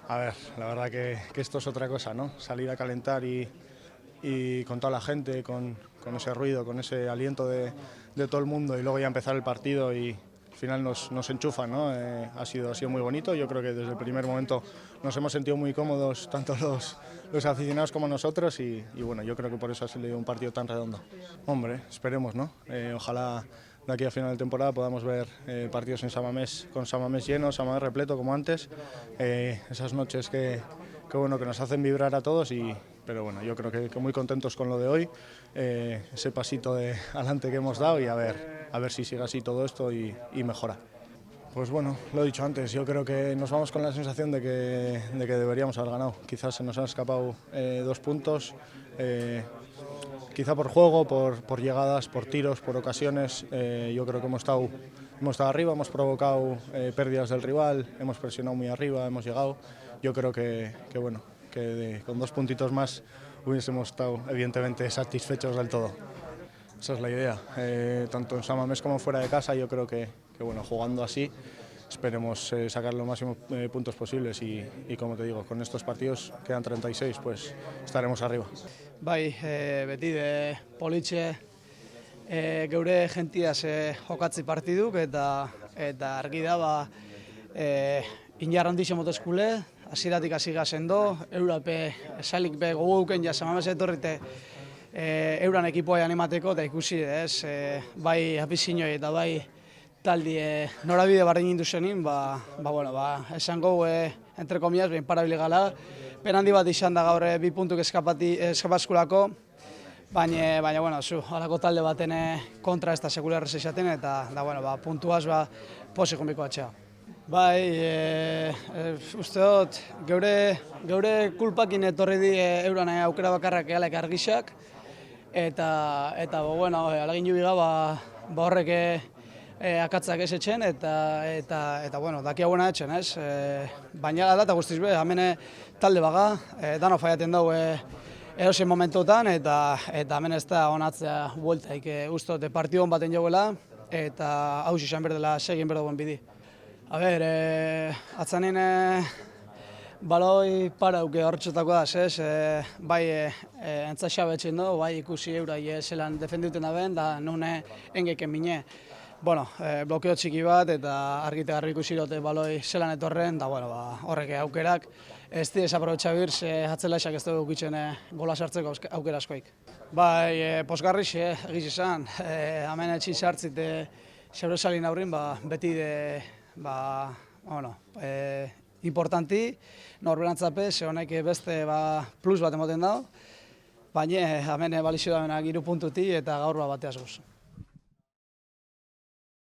A ver, la verdad que esto es otra cosa, ¿no? Salir a calentar y con toda la gente, con ese ruido, con ese aliento de todo el mundo y luego ya empezar el partido y al final nos enchufan, ¿no? Ha sido muy bonito. Yo creo que desde el primer momento nos hemos sentido muy cómodos, tanto los aficionados como nosotros y bueno, yo creo que por eso ha sido un partido tan redondo. Hombre, esperemos, ¿no? Ojalá de aquí a final de temporada podamos ver partidos en San Mamés, con San Mamés lleno, San Mamés repleto como antes, esas noches que bueno, que nos hacen vibrar a todos pero bueno, yo creo que muy contentos con lo de hoy, ese pasito de adelante que hemos dado y a ver si sigue así todo esto y mejora. Pues bueno, lo he dicho antes, yo creo que nos vamos con la sensación de que deberíamos haber ganado. Quizás se nos han escapado 2 puntos, quizá por juego, por llegadas, por tiros, por ocasiones. Yo creo que hemos estado arriba, hemos provocado pérdidas del rival, hemos presionado muy arriba, hemos llegado. Yo creo que bueno, con 2 puntitos más hubiésemos estado evidentemente satisfechos del todo. Esa es la idea, tanto en San Mamés como fuera de casa. Yo creo que bueno, jugando así esperemos sacar los máximos puntos posibles y como te digo, con estos partidos quedan 36, pues estaremos arriba. Bai, beti politxe geure jentiaz jokatzi partiduk eta argi da indar handixe motozkule, hasieratik hasi sendo, eurape salik be goguken ja San Mamés etorrite euran ekipoa animateko eta ikusi ez, bai afizinoi eta bai taldi norabide bardin induzenin, esango entre comillas ben parabile gala. Pena handi bat izan da gaur 2 puntuk eskapaskulako, baina bueno, halako talde baten kontra ez da sekula errez izaten eta puntuaz pozik jonbiko atxea. Bai, uste dut, geure kulpakin etorri di euran aukera bakarrak egalek argixak eta alagin jubiga horrek akatzak ez etxen eta daki hauena etxen, ez? Baina da eta guztiz be, hemen talde baga, dano faiaten dugu edozein momentuetan eta hemen ez da onatzea bueltaik uste dut partidu hon baten joguela eta haus izan berdela segin berduen bidi. A ber, atzanin baloi parauke horretxotako da, ez? Bai entzaxa betxen du, bai ikusi eurai zelan defenduten da ben, da nune engeken bine. Blokeo txiki bat eta argite garri ikusi dute baloi zelan etorren, da horrek aukerak ez di desaprobetxabir, atzelaixak ez dugu gitzen gola sartzeko aukera askoik. Bai, posgarrix egiz izan, hemen etxin sartzit Xebresalin aurrin, beti importanti, norberantzape, ze honek beste plus bat emoten dago, baina hemen balixo da 3 puntuti eta gaur bateaz guz.